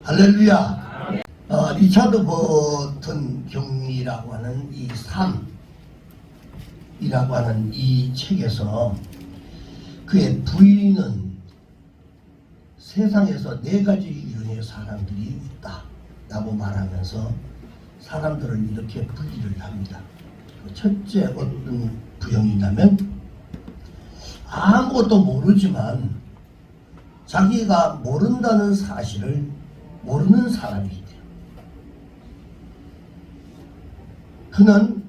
할렐루야. 리차드 버튼 경리라고 하는 이 삶이라고 하는 이 책에서 그의 부인은 세상에서 4가지 유형의 사람들이 있다 라고 말하면서 사람들을 이렇게 분리를 합니다. 첫째 어떤 부형이냐면 아무것도 모르지만 자기가 모른다는 사실을 모르는 사람이 있대요. 그는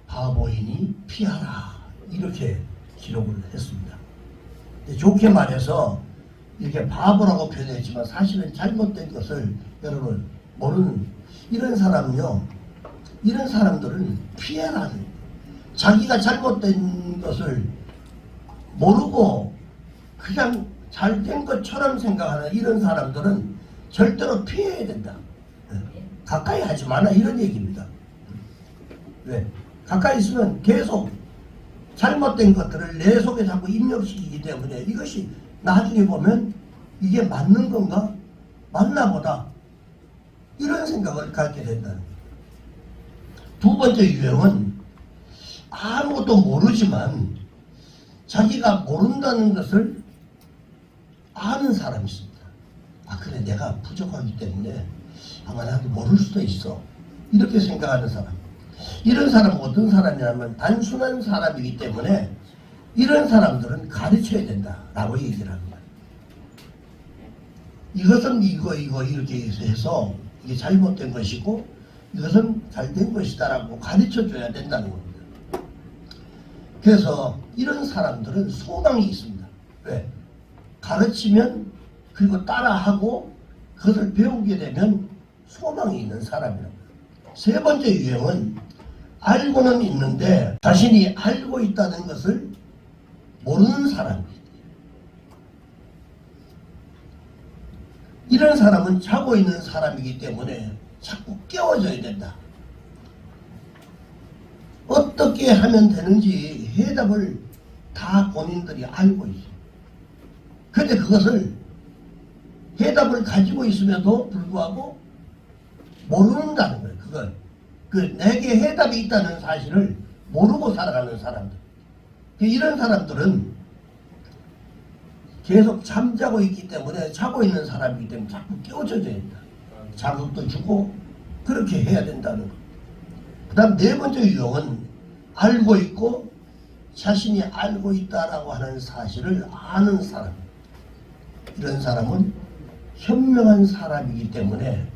바보이니 피하라 이렇게 기록을 했습니다. 좋게 말해서 이렇게 바보라고 표현했지만 사실은 잘못된 것을 여러분 모르는 이런 사람은요, 이런 사람들은 피해라는, 자기가 잘못된 것을 모르고 그냥 잘된 것처럼 생각하는 이런 사람들은 절대로 피해야 된다. 가까이 하지 마라 이런 얘기입니다. 왜? 가까이 있으면 계속 잘못된 것들을 내 속에 자꾸 입력시키기 때문에 이것이 나중에 보면 이게 맞는 건가? 맞나 보다. 이런 생각을 갖게 된다는 거예요. 두 번째 유형은 아무것도 모르지만 자기가 모른다는 것을 아는 사람이 있습니다. 아 그래 내가 부족하기 때문에 아마 나도 모를 수도 있어 이렇게 생각하는 사람. 이런 사람은 어떤 사람이냐면 단순한 사람이기 때문에 이런 사람들은 가르쳐야 된다라고 얘기를 합니다. 이것은 이거 이렇게 해서 이게 잘못된 것이고 이것은 잘된 것이다라고 가르쳐줘야 된다는 겁니다. 그래서 이런 사람들은 소망이 있습니다. 왜? 가르치면 그리고 따라하고 그것을 배우게 되면 소망이 있는 사람이랍니다. 세 번째 유형은 알고는 있는데 자신이 알고 있다는 것을 모르는 사람입니다. 이런 사람은 자고 있는 사람이기 때문에 자꾸 깨워줘야 된다. 어떻게 하면 되는지 해답을 다 본인들이 알고 있어요. 그런데 그것을 해답을 가지고 있음에도 불구하고 모른다는 거예요. 그걸 내게 해답이 있다는 사실을 모르고 살아가는 사람들. 이런 사람들은 계속 잠자고 있기 때문에 자고 있는 사람이기 때문에 자꾸 깨워줘야 된다. 자극도 주고 그렇게 해야 된다는 거. 그 다음 네 번째 유형은 알고 있고 자신이 알고 있다라고 하는 사실을 아는 사람. 이런 사람은 현명한 사람이기 때문에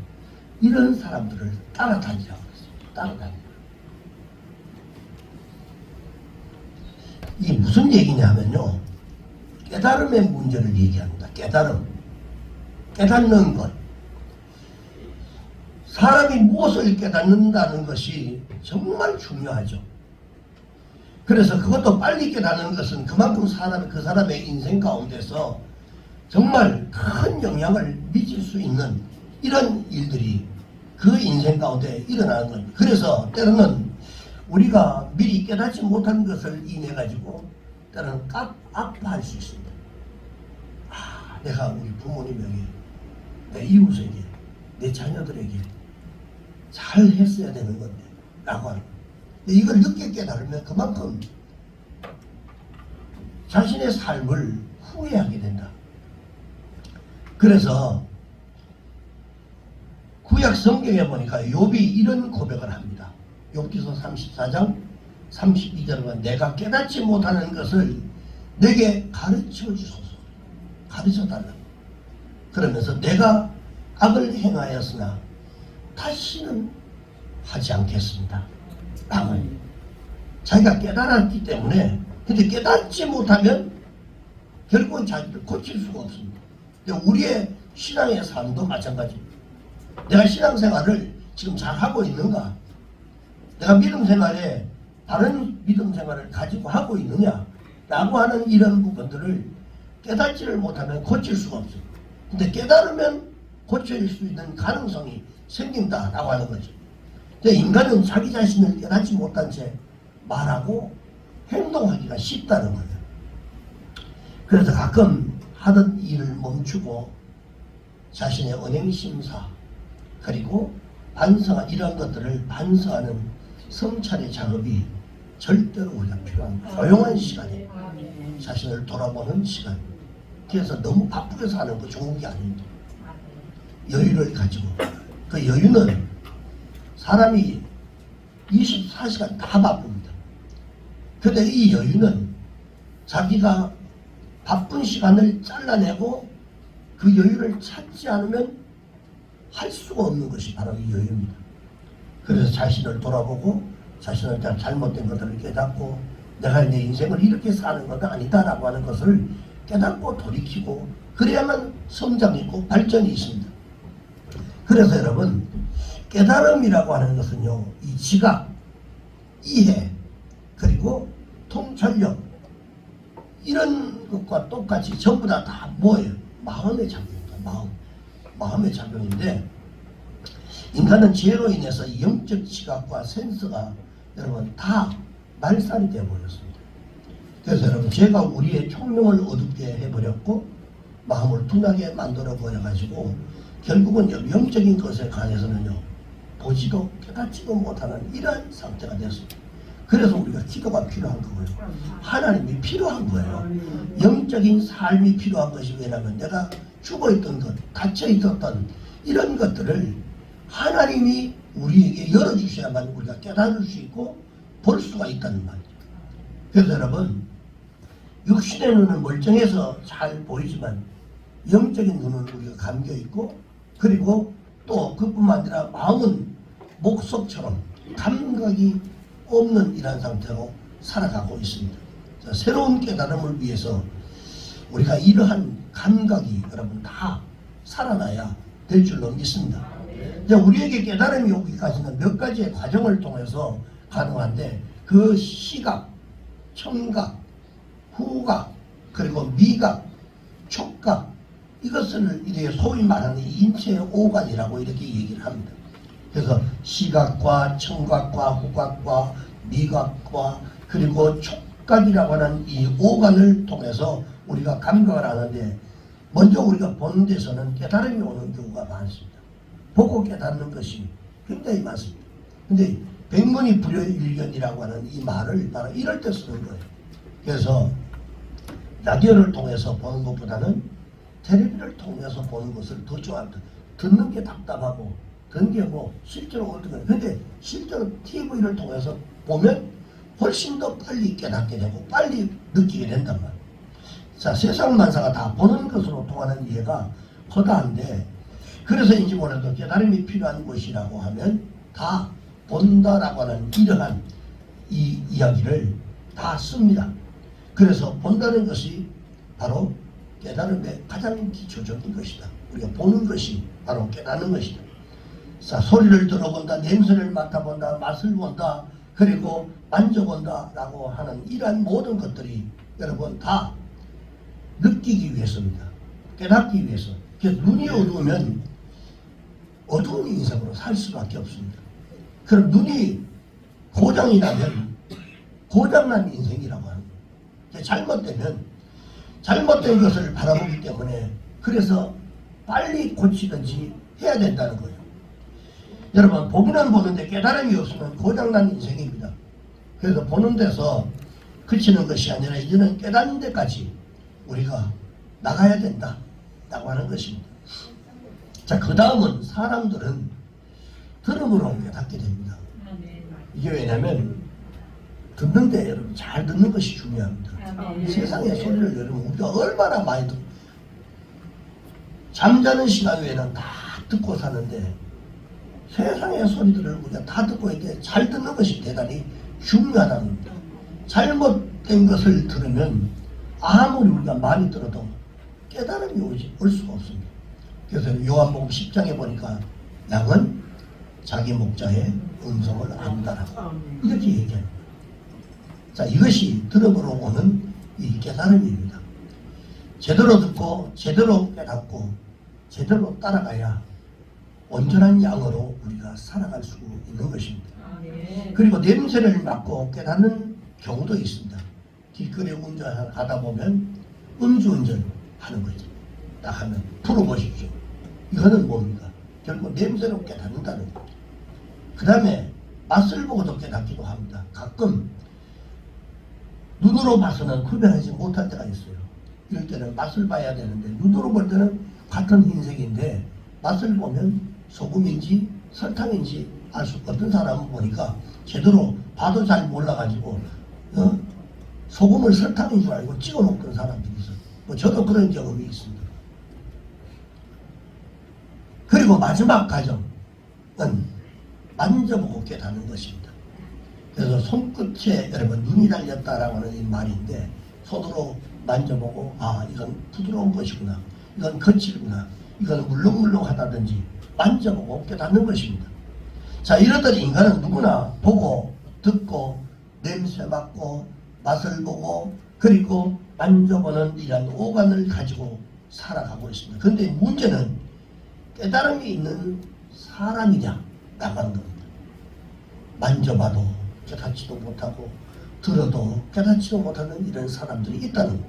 이런 사람들을 따라다니라고 했습니다. 따라다니라. 이게 무슨 얘기냐면요. 깨달음의 문제를 얘기합니다. 깨달음. 깨닫는 것. 사람이 무엇을 깨닫는다는 것이 정말 중요하죠. 그래서 그것도 빨리 깨닫는 것은 그만큼 그 사람의 인생 가운데서 정말 큰 영향을 미칠 수 있는 이런 일들이 그 인생 가운데 일어나는 겁니다. 그래서 때로는 우리가 미리 깨닫지 못한 것을 인해 가지고 때로는 아파할 수 있습니다. 아, 내가 우리 부모님에게, 내 이웃에게, 내 자녀들에게 잘 했어야 되는 건데 라고 하는 거예요. 이걸 늦게 깨달으면 그만큼 자신의 삶을 후회하게 된다. 그래서 구약 성경에 보니까 욥이 이런 고백을 합니다. 욥기서 34장 32절은 내가 깨닫지 못하는 것을 내게 가르쳐 주소서. 가르쳐 달라. 그러면서 내가 악을 행하였으나 다시는 하지 않겠습니다. 라고 자기가 깨달았기 때문에. 근데 깨닫지 못하면 결국은 자기를 고칠 수가 없습니다. 우리의 신앙의 삶도 마찬가지입니다. 내가 신앙생활을 지금 잘하고 있는가? 내가 믿음 생활에 다른 믿음 생활을 가지고 하고 있느냐? 라고 하는 이런 부분들을 깨닫지를 못하면 고칠 수가 없어요. 근데 깨달으면 고칠 수 있는 가능성이 생긴다라고 하는 거죠. 인간은 자기 자신을 깨닫지 못한 채 말하고 행동하기가 쉽다는 거예요. 그래서 가끔 하던 일을 멈추고 자신의 언행심사 그리고 반성한 이런 것들을 반성하는 성찰의 작업이 절대로 우리가 필요한 조용한 시간이에요. 자신을 돌아보는 시간. 그래서 너무 바쁘게 사는 거 좋은 게 아닙니다. 여유를 가지고 그 여유는 사람이 24시간 다 바쁩니다. 그런데 이 여유는 자기가 바쁜 시간을 잘라내고 그 여유를 찾지 않으면 할 수가 없는 것이 바로 이 여유입니다. 그래서 자신을 돌아보고 자신을 잘못된 것들을 깨닫고 내가 내 인생을 이렇게 사는 건 아니다라고 하는 것을 깨닫고 돌이키고 그래야만 성장이 있고 발전이 있습니다. 그래서 여러분 깨달음이라고 하는 것은요 이 지각, 이해 그리고 통찰력 이런 것과 똑같이 전부 다 뭐예요? 마음의 작용입니다. 마음의 작용인데 인간은 죄로 인해서 영적 지각과 센서가 여러분 다 말살이 되어버렸습니다. 그래서 여러분 죄가 우리의 총명을 어둡게 해버렸고 마음을 둔하게 만들어 버려가지고 결국은 영적인 것에 관해서는요 보지도 깨닫지도 못하는 이러한 상태가 되었습니다. 그래서 우리가 기도가 필요한 거고요. 하나님이 필요한 거예요. 영적인 삶이 필요한 것이 왜냐하면 내가 죽어있던 것, 닫혀있었던 이런 것들을 하나님이 우리에게 열어주셔야만 우리가 깨달을 수 있고 볼 수가 있다는 말이죠. 그래서 여러분 육신의 눈은 멀쩡해서 잘 보이지만 영적인 눈은 우리가 감겨있고 그리고 또 그뿐만 아니라 마음은 목석처럼 감각이 없는 이런 상태로 살아가고 있습니다. 자, 새로운 깨달음을 위해서 우리가 이러한 감각이 여러분 다 살아나야 될 줄로 믿습니다. 이제 우리에게 깨달음이 오기까지는 몇 가지의 과정을 통해서 가능한데 그 시각, 청각, 후각, 그리고 미각, 촉각 이것을 이제 소위 말하는 인체의 오간이라고 이렇게 얘기를 합니다. 그래서 시각과 청각과 후각과 미각과 그리고 촉각이라고 하는 이 오간을 통해서 우리가 감각을 하는데 먼저 우리가 보는 데서는 깨달음이 오는 경우가 많습니다. 보고 깨닫는 것이 굉장히 많습니다. 근데 백문이 불여일견이라고 하는 이 말을 바로 이럴 때 쓰는 거예요. 그래서 라디오를 통해서 보는 것보다는 텔레비를 통해서 보는 것을 더 좋아합니다. 듣는 게 답답하고 듣는 게 뭐 실제로 어떤 거예요. 근데 실제로 TV를 통해서 보면 훨씬 더 빨리 깨닫게 되고 빨리 느끼게 된단 말이에요. 자, 세상 만사가 다 보는 것으로 통하는 이해가 허다한데 그래서인지 몰라도 깨달음이 필요한 것이라고 하면 다 본다라고 하는 이러한 이 이야기를 다 씁니다. 그래서 본다는 것이 바로 깨달음의 가장 기초적인 것이다. 우리가 보는 것이 바로 깨닫는 것이다. 자, 소리를 들어본다, 냄새를 맡아본다, 맛을 본다, 그리고 만져본다 라고 하는 이러한 모든 것들이 여러분 다 느끼기 위해서입니다. 깨닫기 위해서. 그래서 눈이 어두우면 어두운 인생으로 살 수밖에 없습니다. 그럼 눈이 고장이 나면 고장난 인생이라고 합니다. 잘못되면 잘못된 것을 바라보기 때문에 그래서 빨리 고치든지 해야 된다는 거예요. 여러분 보기는 보는데 깨달음이 없으면 고장난 인생입니다. 그래서 보는 데서 그치는 것이 아니라 이제는 깨닫는 데까지 우리가 나가야 된다 라고 하는 것입니다. 자, 그 다음은 사람들은 들음으로 깨닫게 됩니다. 이게 왜냐면 듣는데 여러분 잘 듣는 것이 중요합니다. 세상의 소리를 여러분 우리가 얼마나 많이 듣고 잠자는 시간 외에는 다 듣고 사는데 세상의 소리들을 우리가 다 듣고 있는데 잘 듣는 것이 대단히 중요하다는 겁니다. 잘못된 것을 들으면 아무리 우리가 많이 들어도 깨달음이 올 수가 없습니다. 그래서 요한복음 10장에 보니까 양은 자기 목자의 음성을 안다라고 이렇게 얘기합니다. 자, 이것이 들음으로 오는 이 깨달음입니다. 제대로 듣고 제대로 깨닫고 제대로 따라가야 온전한 양으로 우리가 살아갈 수 있는 것입니다. 그리고 냄새를 맡고 깨닫는 경우도 있습니다. 길거리에 운전하다 보면 음주운전 하는 거죠. 딱 하면 풀어보십시오. 이거는 뭡니까? 결국 냄새로 깨닫는다는 거. 그 다음에 맛을 보고도 깨닫기도 합니다. 가끔 눈으로 봐서는 구별하지 못할 때가 있어요. 이럴 때는 맛을 봐야 되는데 눈으로 볼 때는 같은 흰색인데 맛을 보면 소금인지 설탕인지 알 수 없는 사람은 보니까 제대로 봐도 잘 몰라가지고 소금을 설탕인 줄 알고 찍어 먹던 사람들이 있어요. 뭐 저도 그런 경험이 있습니다. 그리고 마지막 과정은 만져보고 깨닫는 것입니다. 그래서 손끝에 여러분 눈이 달렸다라고 하는 이 말인데 손으로 만져보고 아 이건 부드러운 것이구나, 이건 거칠구나, 이건 물렁물렁하다든지 만져보고 깨닫는 것입니다. 자, 이렇듯 인간은 누구나 보고 듣고 냄새 맡고 맛을 보고 그리고 만져보는 이런 오감을 가지고 살아가고 있습니다. 그런데 문제는 깨달음이 있는 사람이냐 나가는 겁니다. 만져봐도 깨닫지도 못하고 들어도 깨닫지도 못하는 이런 사람들이 있다는 겁니다.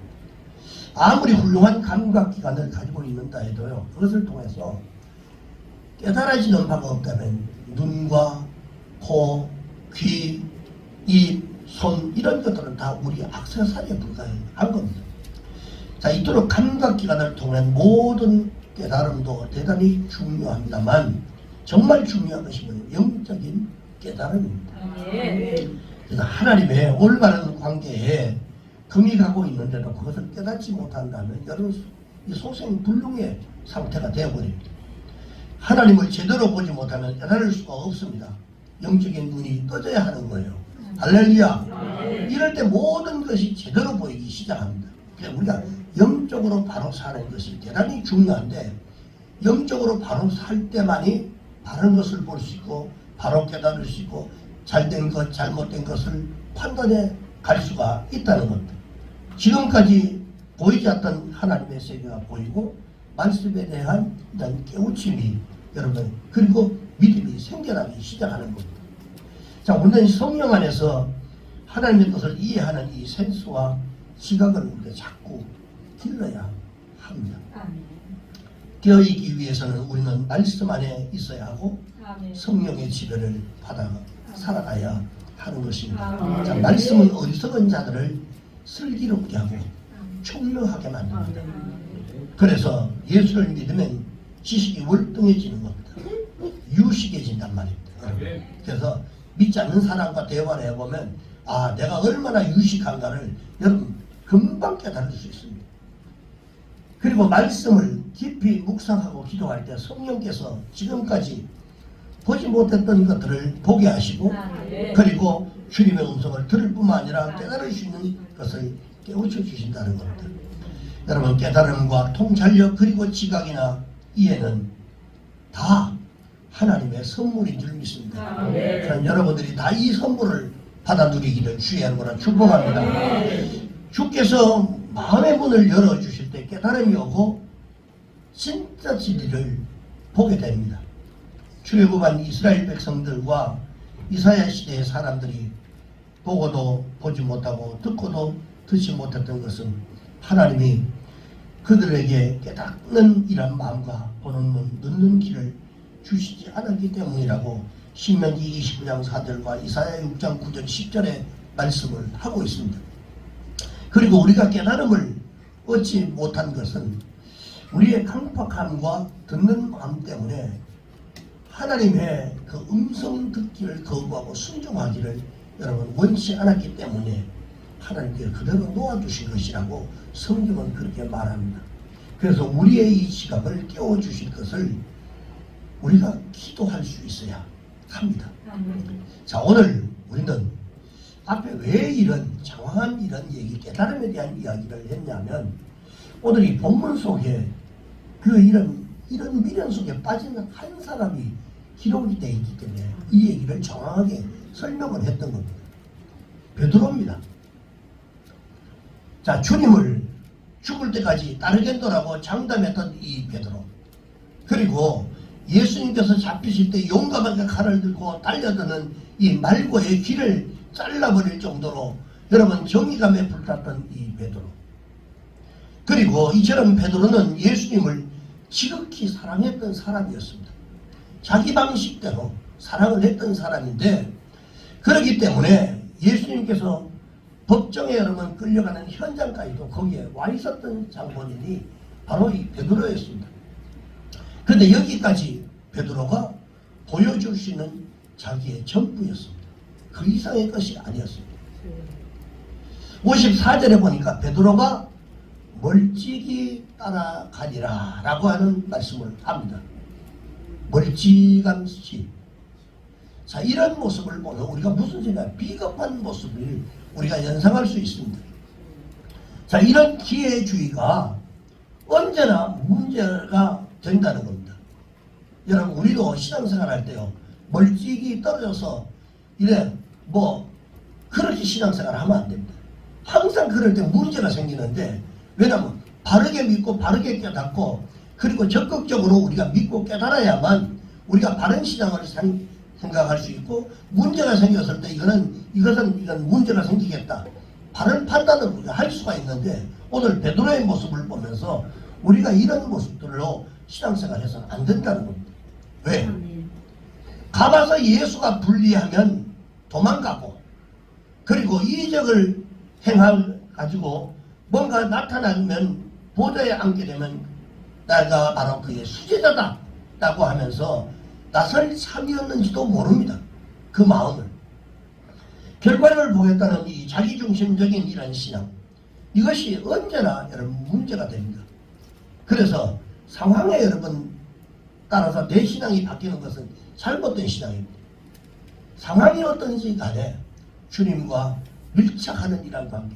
아무리 훌륭한 감각기관을 가지고 있는다 해도요, 그것을 통해서 깨달아지는 바가 없다면 눈과 코, 귀, 입, 손 이런 것들은 다 우리 액세서리에 불과한 겁니다. 자, 이토록 감각기관을 통한 모든 깨달음도 대단히 중요합니다만 정말 중요한 것이 뭐냐면 영적인 깨달음입니다. 그래서 하나님의 올바른 관계에 금이 가고 있는데도 그것을 깨닫지 못한다면 여러분 이 소생불능의 상태가 되어버립니다. 하나님을 제대로 보지 못하면 깨달을 수가 없습니다. 영적인 눈이 떠져야 하는 거예요. 할렐루야. 이럴 때 모든 것이 제대로 보이기 시작합니다. 그래서 우리가 영적으로 바로 사는 것이 대단히 중요한데 영적으로 바로 살 때만이 바른 것을 볼 수 있고 바로 깨달을 수 있고 잘된 것 잘못된 것을 판단해 갈 수가 있다는 겁니다. 지금까지 보이지 않던 하나님의 세계가 보이고 말씀에 대한 이런 깨우침이 여러분 그리고 믿음이 생겨나기 시작하는 겁니다. 자, 우리는 성령 안에서 하나님의 것을 이해하는 이 센스와 시각을 우리가 자꾸 길러야 합니다. 깨어있기 위해서는 우리는 말씀 안에 있어야 하고 성령의 지배를 받아 살아가야 하는 것입니다. 자, 말씀은 어리석은 자들을 슬기롭게 하고 총명하게 만듭니다. 그래서 예수를 믿으면 지식이 월등해지는 겁니다. 유식해진단 말입니다. 그래서 믿지 않는 사람과 대화를 해보면 아 내가 얼마나 유식한가를 여러분 금방 깨달을 수 있습니다. 그리고 말씀을 깊이 묵상하고 기도할 때 성령께서 지금까지 보지 못했던 것들을 보게 하시고 그리고 주님의 음성을 들을 뿐만 아니라 깨달을 수 있는 것을 깨우쳐 주신다는 겁니다. 여러분 깨달음과 통찰력 그리고 지각이나 이해는 다 하나님의 선물인 줄 믿습니다. 그럼 여러분들이 다 이 선물을 받아 누리기를 주의 이름으로 축복합니다. 주께서 마음의 문을 열어주실 때 깨달음이 오고 진짜 진리를 보게 됩니다. 출애굽한 이스라엘 백성들과 이사야 시대의 사람들이 보고도 보지 못하고 듣고도 듣지 못했던 것은 하나님이 그들에게 깨닫는 이런 마음과 보는 눈, 듣는 귀를 주시지 않았기 때문이라고 신명기 29장 4절과 이사야 6장 9절 10절의 말씀을 하고 있습니다. 그리고 우리가 깨달음을 얻지 못한 것은 우리의 강팍함과 듣는 마음 때문에 하나님의 그 음성 듣기를 거부하고 순종하기를 여러분 원치 않았기 때문에 하나님께 그대로 놓아주신 것이라고 성경은 그렇게 말합니다. 그래서 우리의 이 지각을 깨워주실 것을 우리가 기도할 수 있어야 합니다. 자, 오늘 우리는 앞에 왜 이런 장황한 이런 얘기, 깨달음에 대한 이야기를 했냐면 오늘 이 본문 속에 그 이런 미련 속에 빠지는 한 사람이 기록이 되어 있기 때문에 이 얘기를 정확하게 설명을 했던 겁니다. 베드로입니다. 자, 주님을 죽을 때까지 따르겠노라고 장담했던 이 베드로, 그리고 예수님께서 잡히실 때 용감하게 칼을 들고 달려드는 이 말고의 귀를 잘라버릴 정도로 여러분 정의감에 불탔던 이 베드로, 그리고 이처럼 베드로는 예수님을 지극히 사랑했던 사람이었습니다. 자기 방식대로 사랑을 했던 사람인데, 그렇기 때문에 예수님께서 법정에 여러분 끌려가는 현장까지도 거기에 와 있었던 장본인이 바로 이 베드로였습니다. 그런데 여기까지 베드로가 보여줄 수 있는 자기의 전부였습니다. 그 이상의 것이 아니었습니다. 54절에 보니까 베드로가 멀찍이 따라가니라 라고 하는 말씀을 합니다. 멀찌감치. 자, 이런 모습을 보면 우리가 무슨 생각, 비겁한 모습을 우리가 연상할 수 있습니다. 자, 이런 기회주의가 언제나 문제가 된다는 겁니다. 여러분, 우리도 신앙생활 할 때요, 멀찍이 떨어져서 이래 그렇게 신앙생활 하면 안 됩니다. 항상 그럴 때 문제가 생기는데, 왜냐하면 바르게 믿고 바르게 깨닫고, 그리고 적극적으로 우리가 믿고 깨달아야만 우리가 바른 신앙을 생각할 수 있고, 문제가 생겼을 때 이건 문제가 생기겠다, 바른 판단을 우리가 할 수가 있는데, 오늘 베드로의 모습을 보면서 우리가 이런 모습들로 신앙생활해서는 안 된다는 겁니다. 왜? 가봐서 예수가 불리하면 도망가고, 그리고 이적을 행해가지고 뭔가 나타나면 보좌에 앉게 되면 내가 바로 그의 수제자다 라고 하면서 나설 참이었는지도 모릅니다. 그 마음을. 결과를 보겠다는 이 자기중심적인 이런 신앙, 이것이 언제나 여러분 문제가 됩니다. 그래서 상황에 여러분 따라서 내 신앙이 바뀌는 것은 잘못된 신앙입니다. 상황이 어떤지 간에 주님과 밀착하는 이런 관계,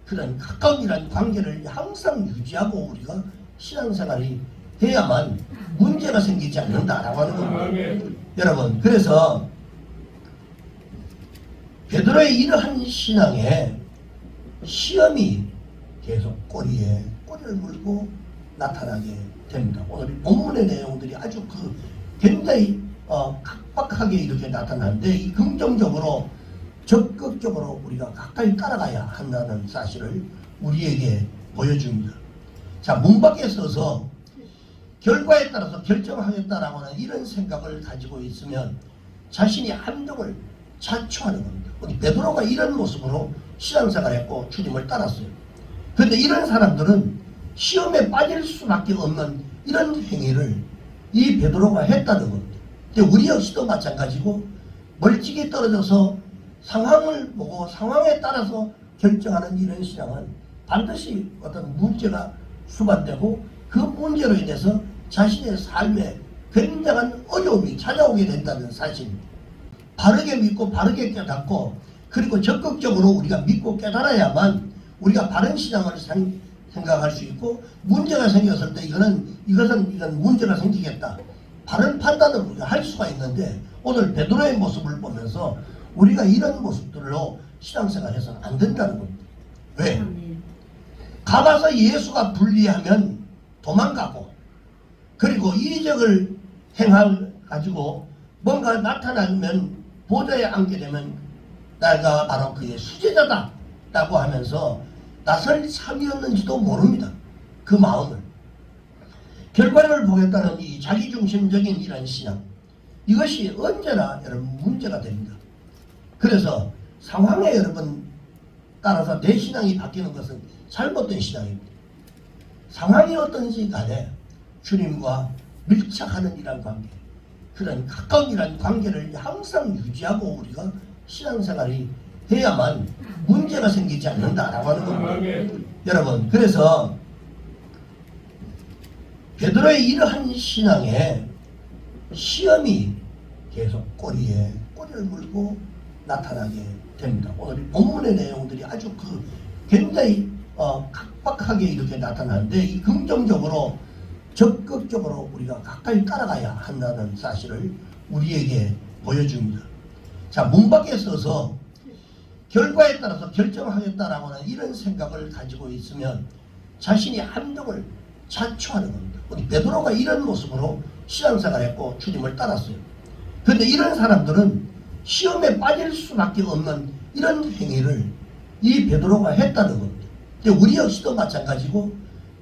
그런 가까운 이런 관계를 항상 유지하고 우리가 신앙생활이 해야만 문제가 생기지 않는다라고 하는 겁니다. 여러분, 그래서 베드로의 이러한 신앙에 시험이 계속 꼬리에 꼬리를 물고 나타나게 됩니다. 오늘 본문의 내용들이 아주 굉장히 각박하게 이렇게 나타나는데, 이 긍정적으로 적극적으로 우리가 가까이 따라가야 한다는 사실을 우리에게 보여줍니다. 자, 문 밖에 서서 결과에 따라서 결정하겠다라고 하는 이런 생각을 가지고 있으면 자신이 함정을 자초하는 겁니다. 우리 베드로가 이런 모습으로 신앙생활했고 주님을 따랐어요. 그런데 이런 사람들은 시험에 빠질 수밖에 없는 이런 행위를 이 베드로가 했다는 겁니다. 근데 우리 역시도 마찬가지고, 멀찍이 떨어져서 상황을 보고 상황에 따라서 결정하는 이런 신앙은 반드시 어떤 문제가 수반되고, 그 문제로 인해서 자신의 삶에 굉장한 어려움이 찾아오게 된다는 사실입니다. 바르게 믿고 바르게 깨닫고, 그리고 적극적으로 우리가 믿고 깨달아야만 우리가 바른 신앙을 생각할 수 있고, 문제가 생겼을 때 이건 문제가 생기겠다, 바른 판단을 우리가 할 수가 있는데, 오늘 베드로의 모습을 보면서 우리가 이런 모습들로 신앙생활해서는 안 된다는 겁니다. 왜? 가봐서 예수가 불리하면 도망가고, 그리고 이적을 행해가지고 뭔가 나타나면 보좌에 앉게 되면 내가 바로 그의 수제자다 라고 하면서 나설 참이었는지도 모릅니다. 그 마음을. 결과를 보겠다는 이 자기중심적인 이런 신앙, 이것이 언제나 여러분 문제가 됩니다. 그래서 상황에 여러분 따라서 내 신앙이 바뀌는 것은 잘못된 신앙입니다. 상황이 어떤지 간에 주님과 밀착하는 이런 관계, 그런 가까운 이런 관계를 항상 유지하고 우리가 신앙생활이 해야만 문제가 생기지 않는다라고 하는 겁니다. 여러분, 그래서 베드로의 이러한 신앙에 시험이 계속 꼬리에 꼬리를 물고 나타나게 됩니다. 오늘 본문의 내용들이 아주 굉장히 각박하게 이렇게 나타나는데, 이 긍정적으로 적극적으로 우리가 가까이 따라가야 한다는 사실을 우리에게 보여줍니다. 자, 문 밖에 서서 결과에 따라서 결정하겠다라고 하는 이런 생각을 가지고 있으면 자신이 함정을 자초하는 겁니다. 우리 베드로가 이런 모습으로 신앙생활했고 주님을 따랐어요. 그런데 이런 사람들은 시험에 빠질 수밖에 없는 이런 행위를 이 베드로가 했다는 겁니다. 근데 우리 역시도 마찬가지고,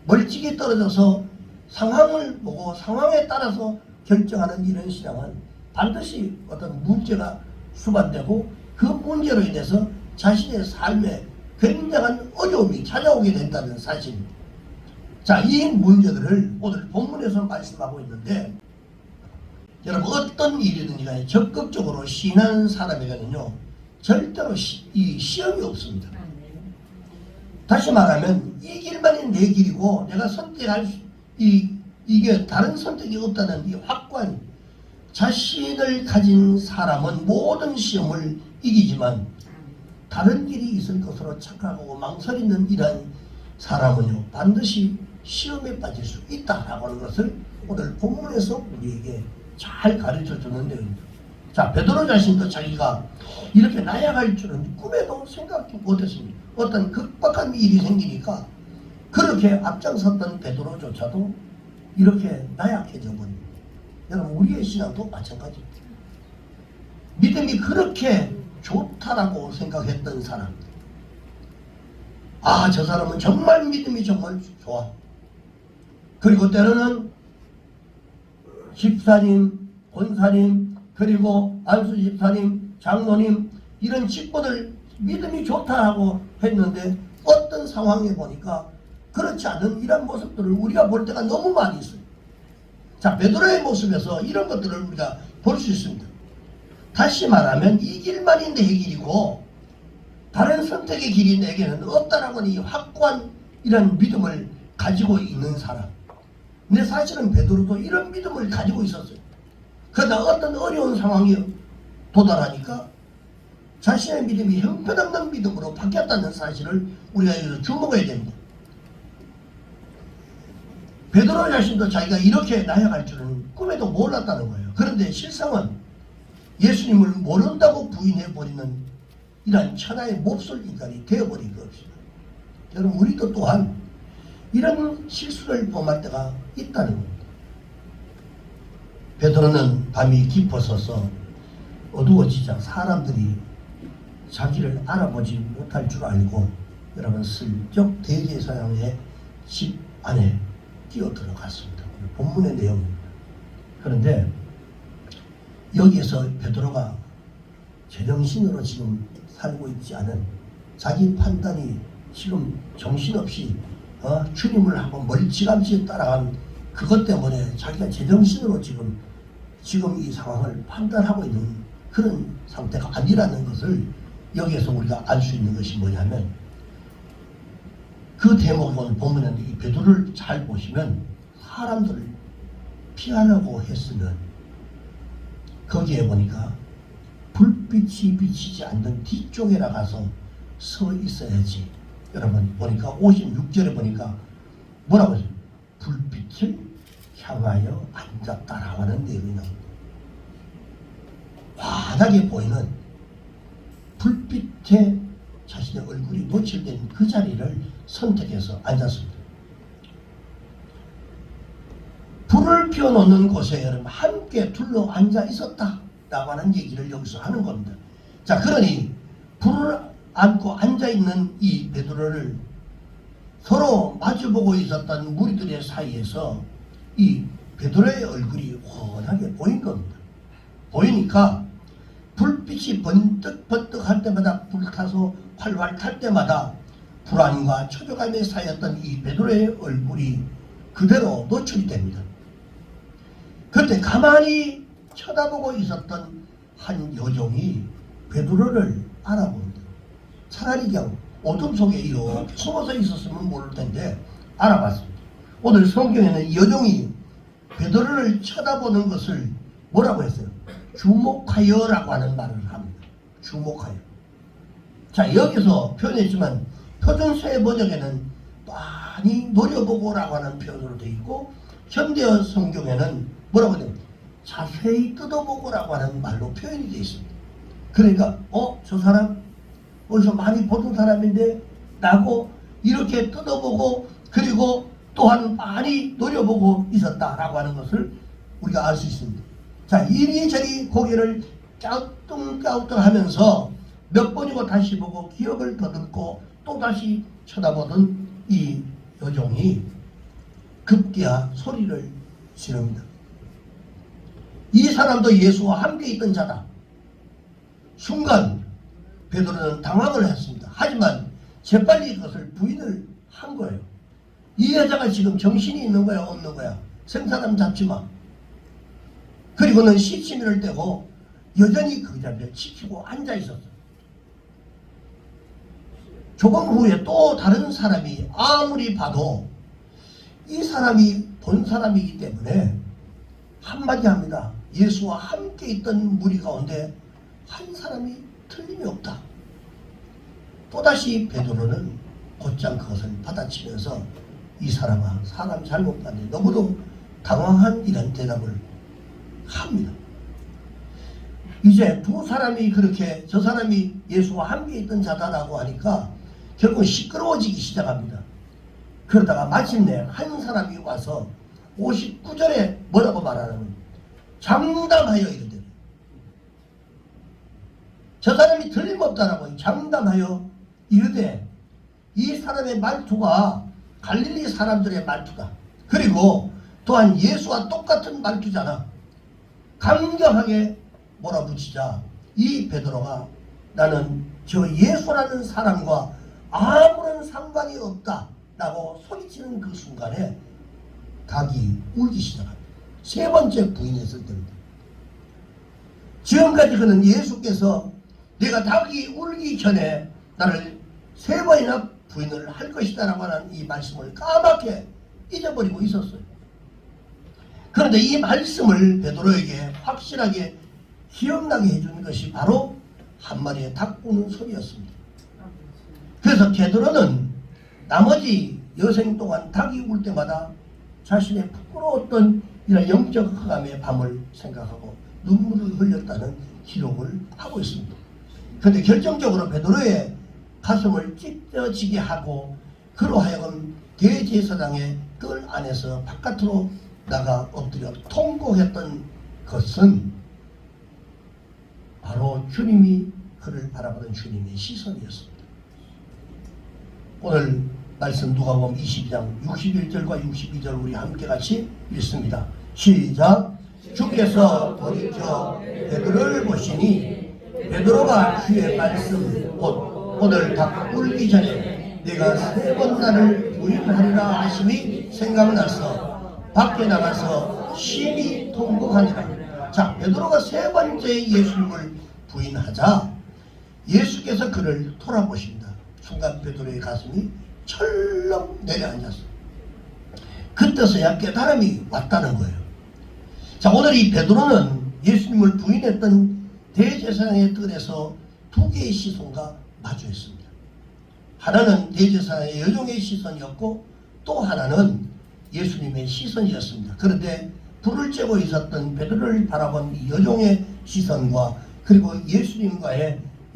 멀찍이 떨어져서 상황을 보고 상황에 따라서 결정하는 이런 신앙은 반드시 어떤 문제가 수반되고 그 문제로 인해서 자신의 삶에 굉장한 어려움이 찾아오게 된다는 사실입니다. 자, 이 문제들을 오늘 본문에서 말씀하고 있는데, 여러분 어떤 일이든지 간에 적극적으로 시인하는 사람에게는요 절대로 이 시험이 없습니다. 다시 말하면 이 길만이 내 길이고 내가 선택할 이게 다른 선택이 없다는 이 확고한 자신을 가진 사람은 모든 시험을 이기지만, 다른 길이 있을 것으로 착각하고 망설이는 이러한 사람은요 반드시 시험에 빠질 수 있다라고 하는 것을 오늘 본문에서 우리에게 잘 가르쳐 주는 내용입니다. 자, 베드로 자신도 자기가 이렇게 나약할 줄은 꿈에도 생각도 못했습니다. 어떤 극박한 일이 생기니까 그렇게 앞장섰던 베드로조차도 이렇게 나약해져 버립니다. 여러분 우리의 신앙도 마찬가지입니다. 믿음이 그렇게 좋다라고 생각했던 사람, 아, 저 사람은 정말 믿음이 정말 좋아. 그리고 때로는 집사님, 권사님, 그리고 안수 집사님, 장로님 이런 직분을 믿음이 좋다라고 했는데 어떤 상황에 보니까 그렇지 않은 이런 모습들을 우리가 볼 때가 너무 많이 있어요. 자, 베드로의 모습에서 이런 것들을 우리가 볼 수 있습니다. 다시 말하면 이 길만이 내 길이고 다른 선택의 길이 내게는 없다라고 하는 이 확고한 이런 믿음을 가지고 있는 사람. 근데 사실은 베드로도 이런 믿음을 가지고 있었어요. 그러나 어떤 어려운 상황이 도달하니까 자신의 믿음이 형편없는 믿음으로 바뀌었다는 사실을 우리가 여기서 주목해야 됩니다. 베드로 자신도 자기가 이렇게 나약할 줄은 꿈에도 몰랐다는 거예요. 그런데 실상은 예수님을 모른다고 부인해버리는 이러한 천하의 몹쓸 인간이 되어버린 것입니다. 여러분 우리도 또한 이런 실수를 범할 때가 있다는 겁니다. 베드로는 밤이 깊어서서 어두워지자 사람들이 자기를 알아보지 못할 줄 알고 여러분 슬쩍 대제사장의 집 안에 뛰어 들어갔습니다. 본문의 내용입니다. 그런데 여기에서 베드로가 제정신으로 지금 살고 있지 않은, 자기 판단이 지금 정신없이 주님을 한번 멀찌감치 따라간 그것 때문에 자기가 제정신으로 지금 이 상황을 판단하고 있는 그런 상태가 아니라는 것을 여기에서 우리가 알 수 있는 것이 뭐냐면, 그 대목을 보면 이 베드로를 잘 보시면 사람들을 피하려고 했으면 거기에 보니까 불빛이 비치지 않는 뒤쪽에 나가서 서 있어야지. 여러분 보니까 56절에 보니까 뭐라고 하죠? 불빛을 향하여 앉았다라고 하는 내용이 나옵니다. 환하게 보이는 불빛에 자신의 얼굴이 노출된 그 자리를 선택해서 앉았습니다. 불을 피워놓는 곳에 여러분 함께 둘러 앉아 있었다라고 하는 얘기를 여기서 하는 겁니다. 자, 그러니 불을 안고 앉아있는 이 베드로를 서로 마주보고 있었던 무리들의 사이에서 이 베드로의 얼굴이 훤하게 보인 겁니다. 보이니까 불빛이 번뜩번뜩 할 때마다 불타서 활활 탈 때마다 불안과 초조감에 쌓였던 이 베드로의 얼굴이 그대로 노출이 됩니다. 그때 가만히 쳐다보고 있었던 한 여종이 베드로를 알아봅니다. 차라리 그냥 어둠 속에 이렇게 숨어서 있었으면 모를 텐데 알아봤습니다. 오늘 성경에는 이 여종이 베드로를 쳐다보는 것을 뭐라고 했어요? 주목하여 라고 하는 말을 합니다. 주목하여. 자, 여기서 표현했지만 표준세 번역에는 많이 노려보고 라고 하는 표현으로 되어 있고, 현대어 성경에는 뭐라고 하냐면 자세히 뜯어보고 라고 하는 말로 표현이 되어 있습니다. 그러니까 저 사람 어디서 많이 보던 사람인데 라고 이렇게 뜯어보고, 그리고 또한 많이 노려보고 있었다라고 하는 것을 우리가 알 수 있습니다. 자, 이리저리 고개를 갸우뚱갸우뚱 하면서 몇 번이고 다시 보고 기억을 더듬고 또 다시 쳐다보던 이 여종이 급기야 소리를 지릅니다. 이 사람도 예수와 함께 있던 자다. 순간 베드로는 당황을 했습니다. 하지만 재빨리 그것을 부인을 한 거예요. 이 여자가 지금 정신이 있는 거야 없는 거야? 생사람 잡지 마. 그리고는 시치미를 떼고 여전히 그 자리를 지키고 앉아 있었어요. 조금 후에 또 다른 사람이 아무리 봐도 이 사람이 본 사람이기 때문에 한마디 합니다. 예수와 함께 있던 무리 가운데 한 사람이 틀림이 없다. 또다시 베드로는 곧장 그것을 받아치면서 이 사람아 사람 잘못 봤네. 너무도 당황한 이런 대답을 합니다. 이제 두 사람이 그렇게 저 사람이 예수와 함께 있던 자다라고 하니까 결국 시끄러워지기 시작합니다. 그러다가 마침내 한 사람이 와서 59절에 뭐라고 말하냐면 장담하여 이르되 저 사람이 틀림없다라고 장담하여 이르되 이 사람의 말투가 갈릴리 사람들의 말투다. 그리고 또한 예수와 똑같은 말투잖아. 강경하게 몰아붙이자 이 베드로가 나는 저 예수라는 사람과 아무런 상관이 없다 라고 소리치는 그 순간에 닭이 울기 시작합니다. 세 번째 부인했을 때입니다. 지금까지 그는 예수께서 내가 닭이 울기 전에 나를 세 번이나 부인을 할 것이다 라고 하는 이 말씀을 까맣게 잊어버리고 있었어요. 그런데 이 말씀을 베드로에게 확실하게 기억나게 해주는 것이 바로 한 마리의 닭 우는 소리였습니다. 그래서 베드로는 나머지 여생 동안 닭이 울 때마다 자신의 부끄러웠던 이런 영적 흑암의 밤을 생각하고 눈물을 흘렸다는 기록을 하고 있습니다. 그런데 결정적으로 베드로의 가슴을 찢어지게 하고 그로 하여금 대제사장의 뜰 안에서 바깥으로 나가 엎드려 통곡했던 것은 바로 주님이 그를 바라보는 주님의 시선이었습니다. 오늘 말씀 누가복음 22장 61절과 62절 우리 함께 같이 읽습니다. 시작. 주께서 돌이켜 베드로를 보시니 베드로가 주의 말씀 곧 오늘 닭 울기 전에 내가 세 번 나를 부인하리라 하심이 생각나서 밖에 나가서 심히 통곡하니라. 자, 베드로가 세 번째 예수님을 부인하자 예수께서 그를 돌아보십니다. 순간 베드로의 가슴이 철렁 내려앉았어요. 그때서야 깨달음이 왔다는 거예요. 자, 오늘 이 베드로는 예수님을 부인했던 대제사장의 뜰에서 두 개의 시선과 마주했습니다. 하나는 대제사장의 여종의 시선이었고 또 하나는 예수님의 시선이었습니다. 그런데 불을 쬐고 있었던 베드로를 바라본 이 여종의 시선과 그리고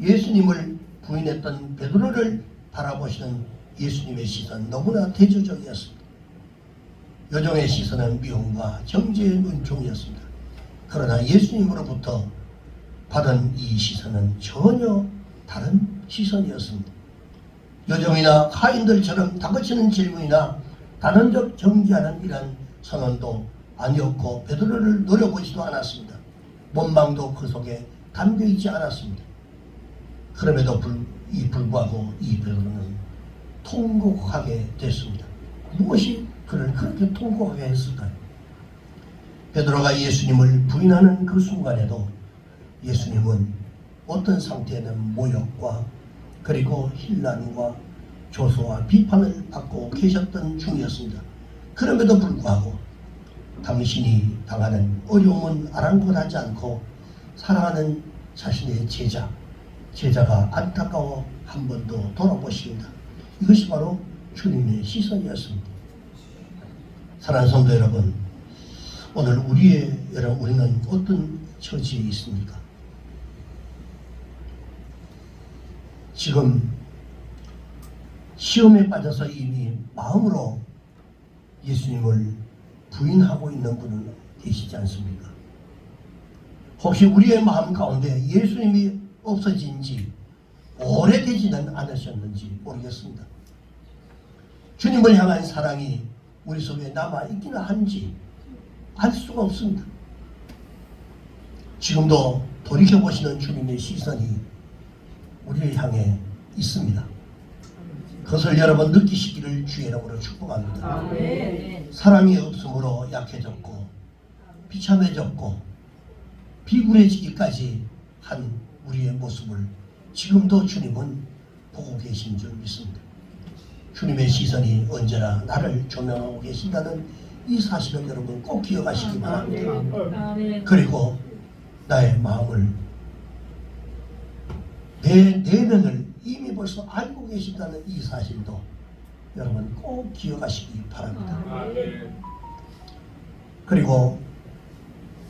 예수님을 부인했던 베드로를 바라보시는 예수님의 시선 너무나 대조적이었습니다. 여종의 시선은 미움과 정죄의 눈총이었습니다. 그러나 예수님으로부터 받은 이 시선은 전혀 다른 시선이었습니다. 여종이나 하인들처럼 다그치는 질문이나 단언적 정죄하는 이런 선언도 아니었고 베드로를 노려보지도 않았습니다. 원망도 그 속에 담겨있지 않았습니다. 그럼에도 불구하고 이 베드로는 통곡하게 됐습니다. 무엇이 그를 그렇게 통곡하게 했을까요? 베드로가 예수님을 부인하는 그 순간에도 예수님은 어떤 상태에는 모욕과 그리고 혼란과 조소와 비판을 받고 계셨던 중이었습니다. 그럼에도 불구하고 당신이 당하는 어려움은 아랑곳하지 않고 사랑하는 자신의 제자가 안타까워 한 번 더 돌아보십니다. 이것이 바로 주님의 시선이었습니다. 사랑하는 성도 여러분, 오늘 우리는 어떤 처지에 있습니까? 지금 시험에 빠져서 이미 마음으로 예수님을 부인하고 있는 분은 계시지 않습니까? 혹시 우리의 마음 가운데 예수님이 없어진 지 오래되지는 않으셨는지 모르겠습니다. 주님을 향한 사랑이 우리 속에 남아있기는 한지 알 수가 없습니다. 지금도 돌이켜보시는 주님의 시선이 우리를 향해 있습니다. 그것을 여러분 느끼시기를 주의 이름으로 축복합니다. 사랑이 없으므로 약해졌고 비참해졌고 비굴해지기까지 한 우리의 모습을 지금도 주님은 보고 계신 줄 믿습니다. 주님의 시선이 언제나 나를 조명하고 계신다는 이 사실을 여러분 꼭 기억하시기 바랍니다. 그리고 나의 마음을 내 내면을 이미 벌써 알고 계신다는 이 사실도 여러분 꼭 기억하시기 바랍니다. 그리고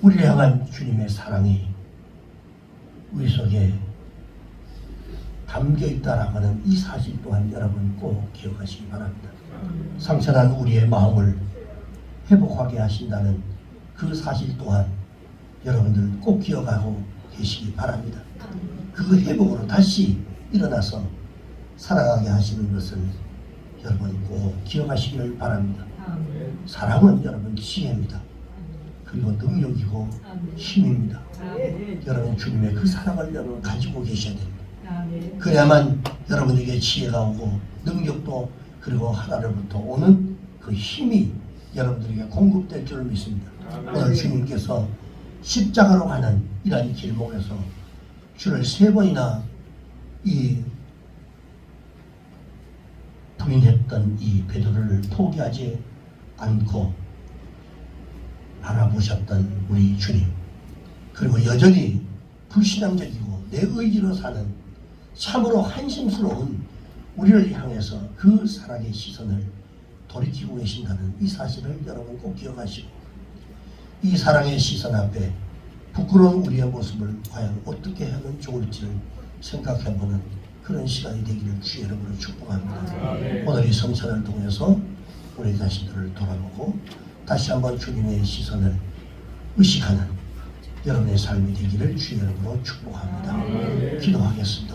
우리를 향한 주님의 사랑이 우리 속에 담겨 있다라고 하는 이 사실 또한 여러분 꼭 기억하시기 바랍니다. 상처난 우리의 마음을 회복하게 하신다는 그 사실 또한 여러분들 꼭 기억하고 계시기 바랍니다. 그 회복으로 다시 일어나서 살아가게 하시는 것을 여러분 꼭 기억하시기를 바랍니다. 사랑은 여러분 지혜입니다. 그리고 능력이고 힘입니다. 여러분 주님의 그 사랑을 여러분 가지고 계셔야 됩니다. 그래야만 여러분에게 지혜가 오고 능력도 그리고 하나로부터 오는 그 힘이 여러분들에게 공급될 줄 믿습니다. 오늘 주님께서 십자가로 가는 이러한 길목에서 주를 3번이나 이 부인했던 이 베드로를 포기하지 않고 바라보셨던 우리 주님, 그리고 여전히 불신앙적이고 내 의지로 사는 참으로 한심스러운 우리를 향해서 그 사랑의 시선을 돌이키고 계신다는 이 사실을 여러분 꼭 기억하시고, 이 사랑의 시선 앞에 부끄러운 우리의 모습을 과연 어떻게 하면 좋을지를 생각해보는 그런 시간이 되기를 주의 이름으로 축복합니다. 오늘 이 성찬을 통해서 우리 자신들을 돌아보고 다시 한번 주님의 시선을 의식하는 여러분의 삶이 되기를 주의 이름으로 축복합니다. 기도하겠습니다.